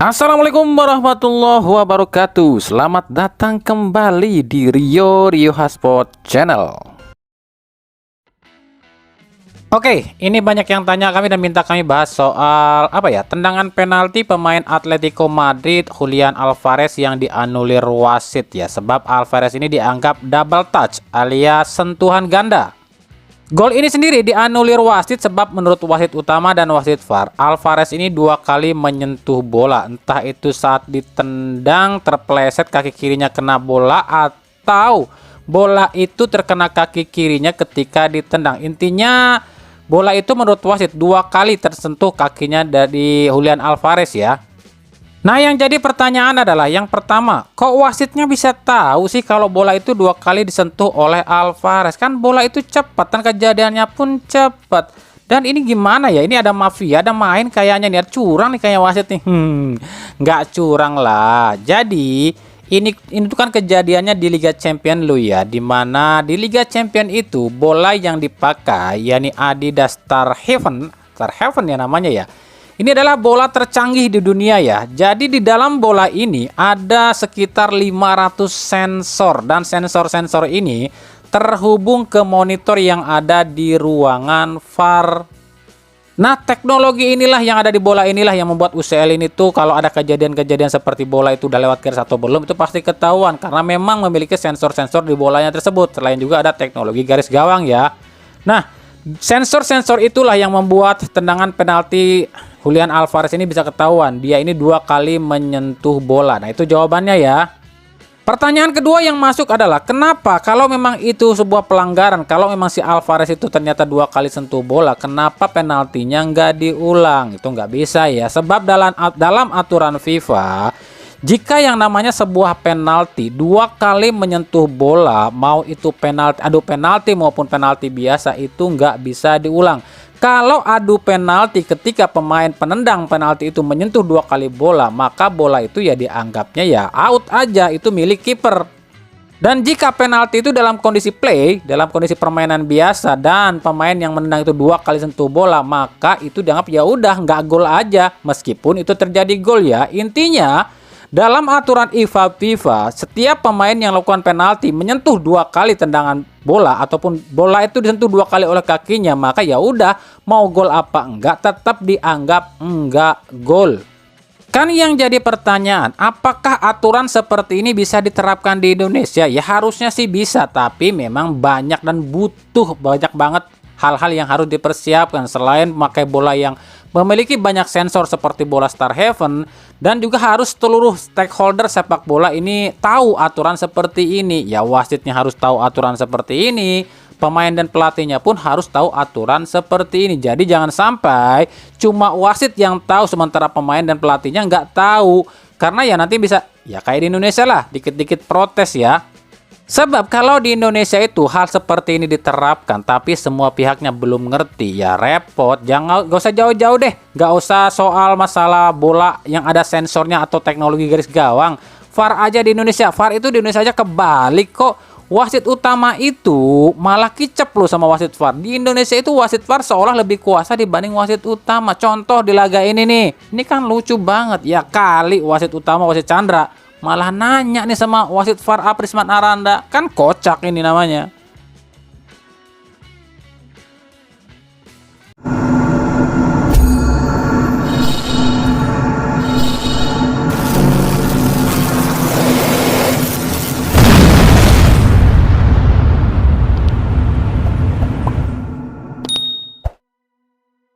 Assalamualaikum warahmatullahi wabarakatuh. Selamat datang kembali di Rio Hotspot Channel. Oke, ini banyak yang tanya kami dan minta kami bahas soal tendangan penalti pemain Atletico Madrid Julian Alvarez yang dianulir wasit ya. Sebab Alvarez ini dianggap double touch alias sentuhan ganda. Gol ini sendiri dianulir wasit sebab menurut wasit utama dan wasit VAR, Alvarez ini dua kali menyentuh bola. Entah itu saat ditendang terpeleset kaki kirinya kena bola atau bola itu terkena kaki kirinya ketika ditendang. Intinya bola itu menurut wasit dua kali tersentuh kakinya dari Julian Alvarez ya. Nah, yang jadi pertanyaan adalah yang pertama, kok wasitnya bisa tahu sih kalau bola itu dua kali disentuh oleh Alvarez? Kan bola itu cepat dan kejadiannya pun cepat. Dan ini gimana ya? Ini ada mafia, ada main kayaknya nih, curang nih kayak wasit nih. Nggak curang lah. Jadi ini tuh kan kejadiannya di Liga Champion lo ya, dimana di Liga Champion itu bola yang dipakai yakni Adidas Star Heaven ya namanya ya. Ini adalah bola tercanggih di dunia ya. Jadi di dalam bola ini ada sekitar 500 sensor dan sensor-sensor ini terhubung ke monitor yang ada di ruangan VAR. Nah, teknologi inilah yang ada di bola inilah yang membuat UCL ini tuh kalau ada kejadian-kejadian seperti bola itu udah lewat garis atau belum itu pasti ketahuan karena memang memiliki sensor-sensor di bolanya tersebut. Selain juga ada teknologi garis gawang ya. Nah, sensor-sensor itulah yang membuat tendangan penalti Julian Alvarez ini bisa ketahuan. Dia ini dua kali menyentuh bola. Nah, itu jawabannya ya. Pertanyaan kedua yang masuk adalah kenapa kalau memang itu sebuah pelanggaran, kalau memang si Alvarez itu ternyata dua kali sentuh bola, kenapa penaltinya nggak diulang? Itu nggak bisa ya. Sebab dalam aturan FIFA, jika yang namanya sebuah penalti dua kali menyentuh bola, mau itu penalti, adu penalti maupun penalti biasa itu nggak bisa diulang. Kalau adu penalti ketika pemain penendang penalti itu menyentuh dua kali bola, maka bola itu ya dianggapnya ya out aja, itu milik kiper. Dan jika penalti itu dalam kondisi play, dalam kondisi permainan biasa dan pemain yang menendang itu dua kali sentuh bola, maka itu dianggap ya udah nggak gol aja meskipun itu terjadi gol ya. Intinya dalam aturan FIFA, setiap pemain yang melakukan penalti menyentuh dua kali tendangan bola ataupun bola itu disentuh dua kali oleh kakinya, maka ya udah mau gol apa enggak tetap dianggap enggak gol. Kan yang jadi pertanyaan, apakah aturan seperti ini bisa diterapkan di Indonesia? Ya harusnya sih bisa, tapi memang banyak dan butuh banyak banget hal-hal yang harus dipersiapkan selain memakai bola yang memiliki banyak sensor seperti bola Star Heaven, dan juga harus seluruh stakeholder sepak bola ini tahu aturan seperti ini. Ya wasitnya harus tahu aturan seperti ini, pemain dan pelatihnya pun harus tahu aturan seperti ini. Jadi jangan sampai cuma wasit yang tahu sementara pemain dan pelatihnya nggak tahu. Karena ya nanti bisa ya kayak di Indonesia lah, dikit-dikit protes ya. Sebab kalau di Indonesia itu hal seperti ini diterapkan tapi semua pihaknya belum ngerti ya repot. Gak usah jauh-jauh deh, gak usah soal masalah bola yang ada sensornya atau teknologi garis gawang. VAR aja di Indonesia, VAR itu di Indonesia aja kebalik kok. Wasit utama itu malah kicep loh sama wasit VAR. Di Indonesia itu wasit VAR seolah lebih kuasa dibanding wasit utama. Contoh di laga ini nih, ini kan lucu banget ya kali wasit utama wasit Chandra malah nanya nih sama wasit VAR Aprisman Aranda. Kan kocak ini namanya.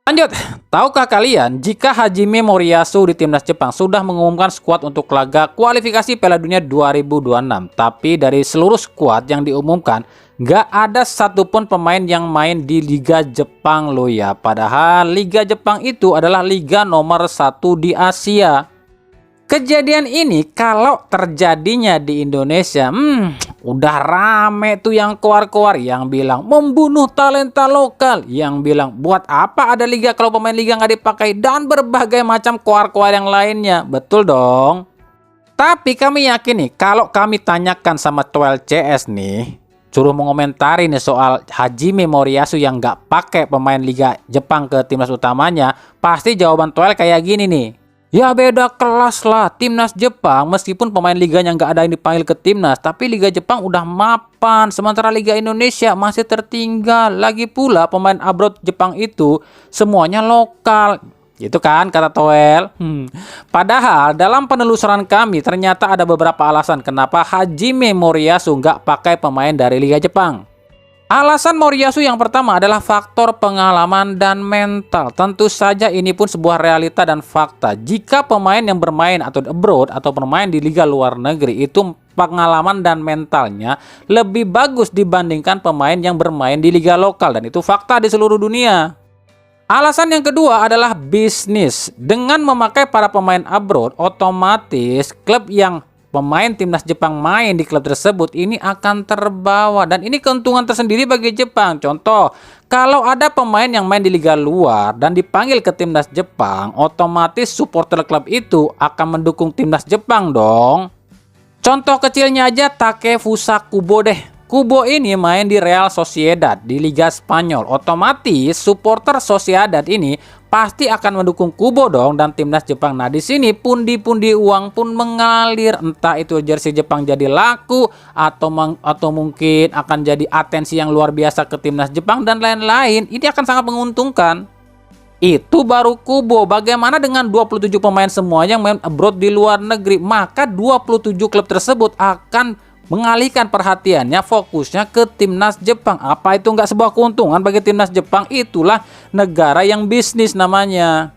Lanjut, tahukah kalian jika Hajime Moriyasu di timnas Jepang sudah mengumumkan skuad untuk laga kualifikasi Piala Dunia 2026, tapi dari seluruh skuad yang diumumkan gak ada satupun pemain yang main di Liga Jepang loh ya. Padahal Liga Jepang itu adalah liga nomor 1 di Asia. Kejadian ini kalau terjadinya di Indonesia, udah rame tuh yang keluar-keluar, yang bilang membunuh talenta lokal, yang bilang buat apa ada liga kalau pemain liga nggak dipakai, dan berbagai macam keluar-keluar yang lainnya. Betul dong. Tapi kami yakin nih, kalau kami tanyakan sama 12CS nih, suruh mengomentari nih soal Hajime Moriyasu yang nggak pakai pemain Liga Jepang ke timnas utamanya, pasti jawaban 12 kayak gini nih. Ya beda kelas lah, timnas Jepang meskipun pemain liganya nggak ada yang dipanggil ke timnas, tapi Liga Jepang udah mapan, sementara Liga Indonesia masih tertinggal. Lagi pula pemain abroad Jepang itu semuanya lokal. Itu kan kata Toel. Padahal dalam penelusuran kami ternyata ada beberapa alasan kenapa Hajime Moriyasu nggak pakai pemain dari Liga Jepang. Alasan Moriyasu yang pertama adalah faktor pengalaman dan mental. Tentu saja ini pun sebuah realita dan fakta. Jika pemain yang bermain atau abroad atau bermain di liga luar negeri itu pengalaman dan mentalnya lebih bagus dibandingkan pemain yang bermain di liga lokal, dan itu fakta di seluruh dunia. Alasan yang kedua adalah bisnis. Dengan memakai para pemain abroad, otomatis klub yang pemain timnas Jepang main di klub tersebut ini akan terbawa, dan ini keuntungan tersendiri bagi Jepang. Contoh, kalau ada pemain yang main di liga luar dan dipanggil ke timnas Jepang, otomatis supporter klub itu akan mendukung timnas Jepang dong. Contoh kecilnya aja Takefusa Kubo deh. Kubo ini main di Real Sociedad di Liga Spanyol. Otomatis supporter Sociedad ini pasti akan mendukung Kubo dong dan timnas Jepang. Nah, di sini pundi-pundi uang pun mengalir. Entah itu jersey Jepang jadi laku atau mungkin akan jadi atensi yang luar biasa ke timnas Jepang dan lain-lain. Ini akan sangat menguntungkan. Itu baru Kubo. Bagaimana dengan 27 pemain semua yang main abroad di luar negeri? Maka 27 klub tersebut akan mengalihkan perhatiannya, fokusnya ke timnas Jepang. Apa itu nggak sebuah keuntungan bagi timnas Jepang? Itulah negara yang bisnis namanya.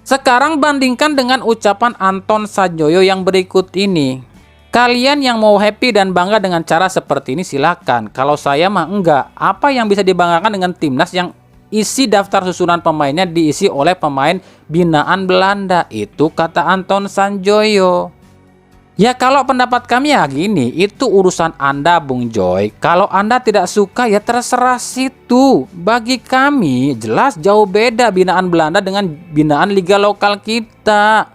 Sekarang bandingkan dengan ucapan Anton Sanjoyo yang berikut ini. Kalian yang mau happy dan bangga dengan cara seperti ini silakan. Kalau saya mah enggak. Apa yang bisa dibanggakan dengan timnas yang isi daftar susunan pemainnya diisi oleh pemain binaan Belanda? Itu kata Anton Sanjoyo. Ya kalau pendapat kami ya gini, itu urusan Anda Bung Joy. Kalau Anda tidak suka ya terserah situ. Bagi kami jelas jauh beda binaan Belanda dengan binaan liga lokal kita.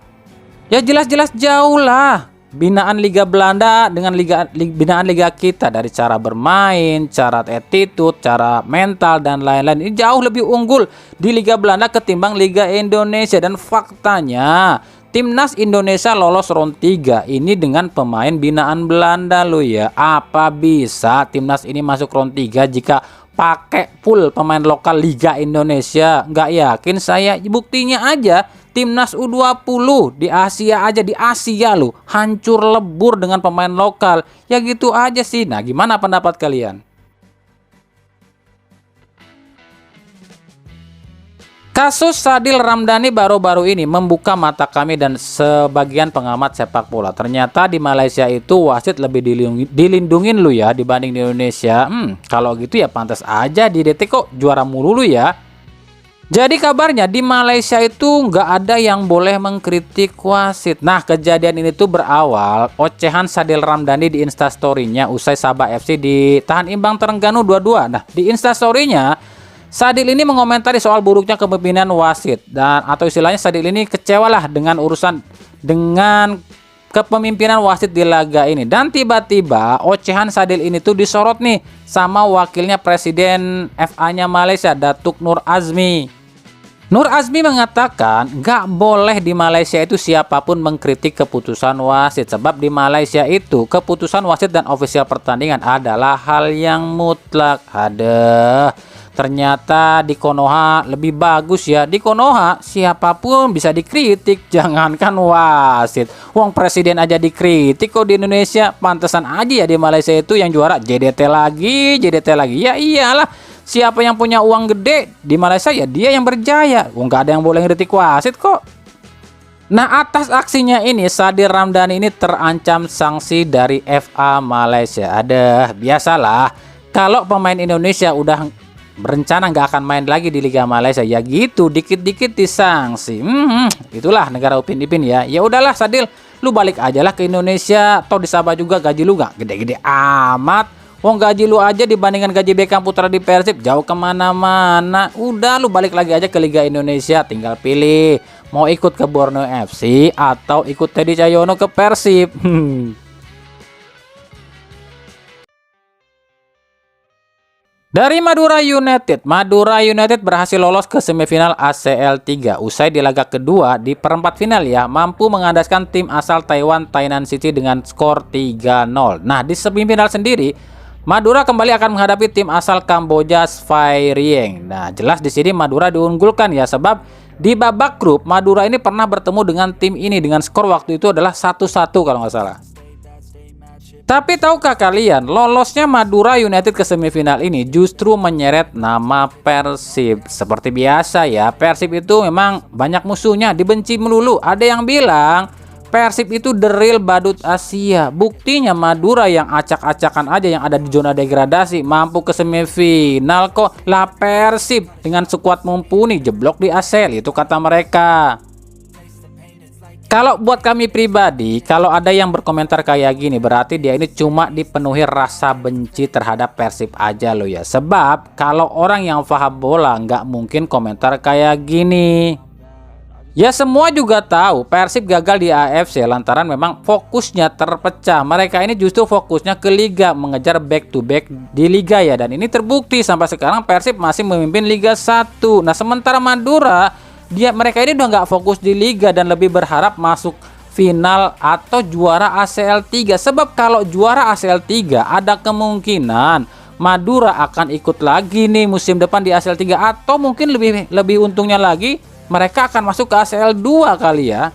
Ya jelas-jelas jauh lah. Binaan liga Belanda dengan binaan liga kita, dari cara bermain, cara attitude, cara mental dan lain-lain, ini jauh lebih unggul di liga Belanda ketimbang liga Indonesia. Dan faktanya timnas Indonesia lolos round 3 ini dengan pemain binaan Belanda lo ya. Apa bisa timnas ini masuk round 3 jika pakai full pemain lokal Liga Indonesia? Nggak yakin saya. Buktinya aja timnas U20 di Asia aja, di Asia lo hancur lebur dengan pemain lokal. Ya gitu aja sih. Nah, gimana pendapat kalian? Kasus Sadil Ramdhani baru-baru ini membuka mata kami dan sebagian pengamat sepak bola. Ternyata di Malaysia itu wasit lebih dilindungin lu ya dibanding di Indonesia. Kalau gitu ya pantas aja di DT kok juara mulu lu ya. Jadi kabarnya di Malaysia itu nggak ada yang boleh mengkritik wasit. Nah, kejadian ini tuh berawal ocehan Sadil Ramdhani di instastorynya usai Sabah FC ditahan imbang Terengganu 2-2. Nah, di instastorynya Sadil ini mengomentari soal buruknya kepemimpinan wasit, dan atau istilahnya Sadil ini kecewalah dengan kepemimpinan wasit di laga ini. Dan tiba-tiba ocehan Sadil ini tuh disorot nih sama wakilnya Presiden FA-nya Malaysia, Datuk Nur Azmi. Nur Azmi mengatakan nggak boleh di Malaysia itu siapapun mengkritik keputusan wasit, sebab di Malaysia itu keputusan wasit dan ofisial pertandingan adalah hal yang mutlak. Ternyata di Konoha lebih bagus ya. Di Konoha siapapun bisa dikritik, jangankan wasit. Wong presiden aja dikritik kok. Di Indonesia pantesan aja ya di Malaysia itu yang juara JDT lagi. Ya iyalah, siapa yang punya uang gede di Malaysia ya dia yang berjaya. Nggak ada yang boleh ngeritik wasit kok. Nah, atas aksinya ini Sadil Ramdhani ini terancam sanksi dari FA Malaysia. Biasalah kalau pemain Indonesia udah berencana nggak akan main lagi di Liga Malaysia ya gitu, dikit-dikit disanksi. Itulah negara Upin Ipin ya. Ya udahlah Sadil, lu balik aja lah ke Indonesia. Toh di Sabah juga gaji lu nggak gede-gede amat. Wong gaji lu aja dibandingkan gaji Beckham Putra di Persib jauh kemana-mana. Udah lu balik lagi aja ke Liga Indonesia. Tinggal pilih mau ikut ke Borneo FC atau ikut Teddy Cahyono ke Persib. Dari Madura United berhasil lolos ke semifinal ACL 3 usai di laga kedua di perempat final ya, mampu mengandaskan tim asal Taiwan Tainan City dengan skor 3-0. Nah, di semifinal sendiri Madura kembali akan menghadapi tim asal Kamboja Sphairyeng. Nah, jelas di sini Madura diunggulkan ya, sebab di babak grup Madura ini pernah bertemu dengan tim ini dengan skor waktu itu adalah 1-1 kalau nggak salah. Tapi tahukah kalian, lolosnya Madura United ke semifinal ini justru menyeret nama Persib. Seperti biasa ya, Persib itu memang banyak musuhnya, dibenci melulu. Ada yang bilang Persib itu the real badut Asia. Buktinya Madura yang acak-acakan aja yang ada di zona degradasi mampu ke semifinal kok. Lah Persib dengan skuad mumpuni jeblok di ACL, itu kata mereka. Kalau buat kami pribadi, kalau ada yang berkomentar kayak gini, berarti dia ini cuma dipenuhi rasa benci terhadap Persib aja loh ya. Sebab kalau orang yang paham bola nggak mungkin komentar kayak gini. Ya semua juga tahu Persib gagal di AFC lantaran memang fokusnya terpecah. Mereka ini justru fokusnya ke Liga, mengejar back to back di Liga ya. Dan ini terbukti sampai sekarang Persib masih memimpin Liga 1. Nah sementara Madura, mereka ini udah nggak fokus di Liga dan lebih berharap masuk final atau juara ACL 3. Sebab kalau juara ACL 3 ada kemungkinan Madura akan ikut lagi nih musim depan di ACL 3, atau mungkin lebih untungnya lagi mereka akan masuk ke ACL 2 kali ya.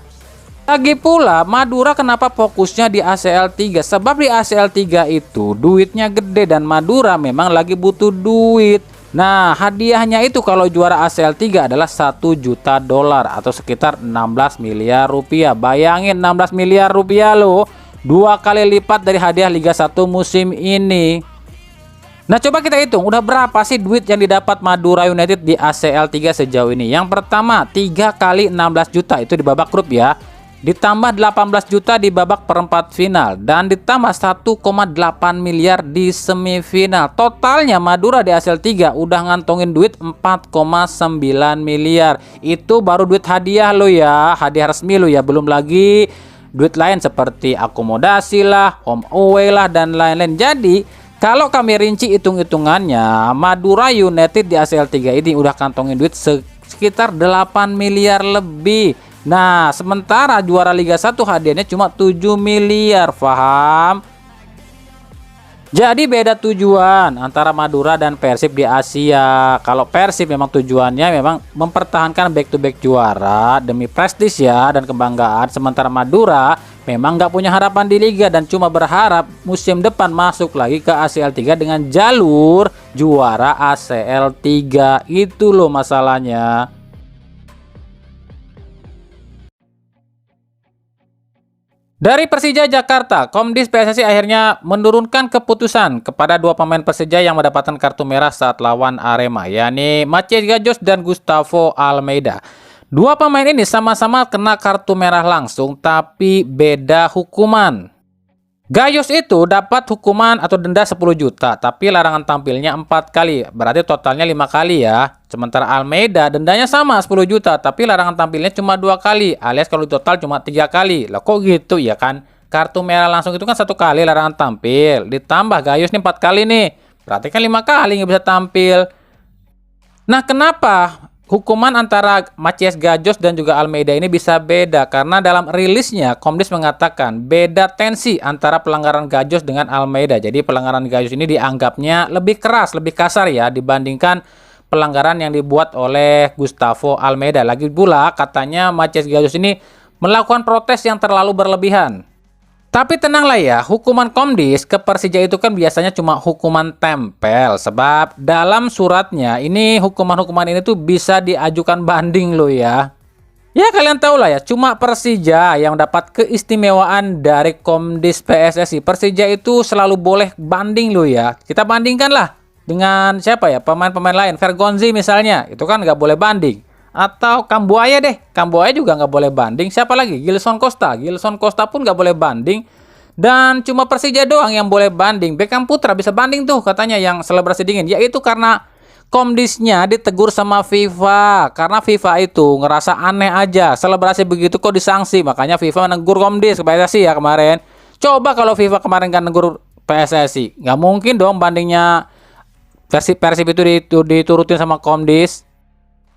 Lagi pula Madura kenapa fokusnya di ACL 3? Sebab di ACL 3 itu duitnya gede dan Madura memang lagi butuh duit. Nah, hadiahnya itu kalau juara ACL 3 adalah 1 juta dolar atau sekitar 16 miliar rupiah. Bayangin 16 miliar rupiah loh, 2 kali lipat dari hadiah Liga 1 musim ini. Nah, coba kita hitung udah berapa sih duit yang didapat Madura United di ACL 3 sejauh ini. Yang pertama, 3 kali 16 juta itu di babak grup ya. Ditambah 18 juta di babak perempat final dan ditambah 1,8 miliar di semifinal. Totalnya Madura di ACL 3 udah ngantongin duit 4,9 miliar. Itu baru duit hadiah lo ya, hadiah resmi lo ya, belum lagi duit lain seperti akomodasi lah, home away lah dan lain-lain. Jadi kalau kami rinci hitung-hitungannya, Madura United di ACL 3 ini udah kantongin duit sekitar 8 miliar lebih. Nah, sementara juara Liga 1 hadiahnya cuma 7 miliar, paham? Jadi beda tujuan antara Madura dan Persib di Asia. Kalau Persib memang tujuannya memang mempertahankan back to back juara demi prestis ya dan kebanggaan. Sementara Madura memang nggak punya harapan di Liga dan cuma berharap musim depan masuk lagi ke ACL 3 dengan jalur juara ACL 3. Itu loh masalahnya. Dari Persija Jakarta, Komdis PSSI akhirnya menurunkan keputusan kepada 2 pemain Persija yang mendapatkan kartu merah saat lawan Arema, yakni Maciej Gajos dan Gustavo Almeida. 2 pemain ini sama-sama kena kartu merah langsung, tapi beda hukuman. Gajos itu dapat hukuman atau denda 10 juta, tapi larangan tampilnya 4 kali, berarti totalnya 5 kali ya. Sementara Almeida dendanya sama 10 juta, tapi larangan tampilnya cuma 2 kali, alias kalau total cuma 3 kali. Lah kok gitu ya kan? Kartu merah langsung itu kan 1 kali larangan tampil, ditambah Gajos nih 4 kali nih, berarti kan 5 kali nggak bisa tampil. Nah kenapa hukuman antara Maciej Gajos dan juga Almeida ini bisa beda? Karena dalam rilisnya Komdis mengatakan beda tensi antara pelanggaran Gajos dengan Almeida. Jadi pelanggaran Gajos ini dianggapnya lebih keras, lebih kasar ya dibandingkan pelanggaran yang dibuat oleh Gustavo Almeida. Lagi pula katanya Maciej Gajos ini melakukan protes yang terlalu berlebihan. Tapi tenanglah ya, hukuman Komdis ke Persija itu kan biasanya cuma hukuman tempel. Sebab dalam suratnya ini hukuman-hukuman ini tuh bisa diajukan banding loh ya. Ya kalian tahu lah ya, cuma Persija yang dapat keistimewaan dari Komdis PSSI. Persija itu selalu boleh banding loh ya. Kita bandingkan lah dengan siapa ya, pemain-pemain lain. Vergonzi misalnya, itu kan nggak boleh banding. Atau Kambuaya deh, Kambuaya juga nggak boleh banding. Siapa lagi? Gilson Costa. Gilson Costa pun nggak boleh banding. Dan cuma Persija doang yang boleh banding. Beckham Putra bisa banding tuh katanya yang selebrasi dingin. Yaitu karena Komdisnya ditegur sama FIFA. Karena FIFA itu ngerasa aneh aja. Selebrasi begitu kok disangsi. Makanya FIFA menegur Komdis ke PSSI ya kemarin. Coba kalau FIFA kemarin kan negur PSSI. Nggak mungkin dong bandingnya Persib itu diturutin sama Komdis.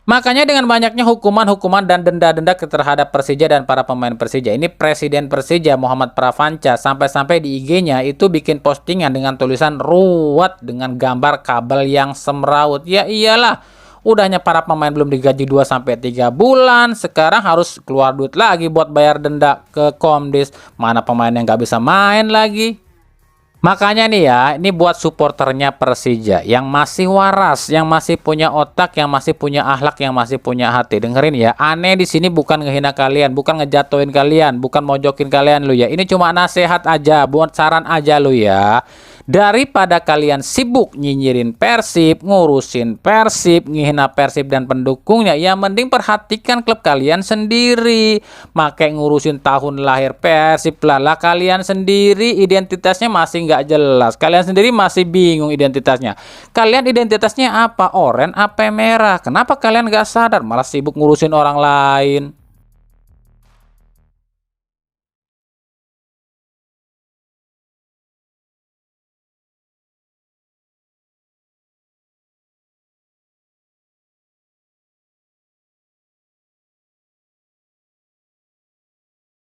Makanya dengan banyaknya hukuman-hukuman dan denda-denda terhadap Persija dan para pemain Persija, ini Presiden Persija Muhammad Prapanca sampai-sampai di IG-nya itu bikin postingan dengan tulisan ruwet dengan gambar kabel yang semrawut. Ya iyalah, udahnya para pemain belum digaji 2-3 bulan, sekarang harus keluar duit lagi buat bayar denda ke Komdis. Mana pemain yang nggak bisa main lagi? Makanya nih ya, ini buat supporternya Persija yang masih waras, yang masih punya otak, yang masih punya akhlak, yang masih punya hati. Dengerin ya, aneh di sini bukan ngehina kalian, bukan ngejatuhin kalian, bukan mojokin kalian lu ya. Ini cuma nasihat aja, buat saran aja lu ya. Daripada kalian sibuk nyinyirin Persib, ngurusin Persib, ngehina Persib dan pendukungnya, ya mending perhatikan klub kalian sendiri. Makai ngurusin tahun lahir Persib lah kalian sendiri identitasnya masih nggak jelas. Kalian sendiri masih bingung identitasnya. Kalian identitasnya apa? Oren apa merah? Kenapa kalian nggak sadar? Malah sibuk ngurusin orang lain.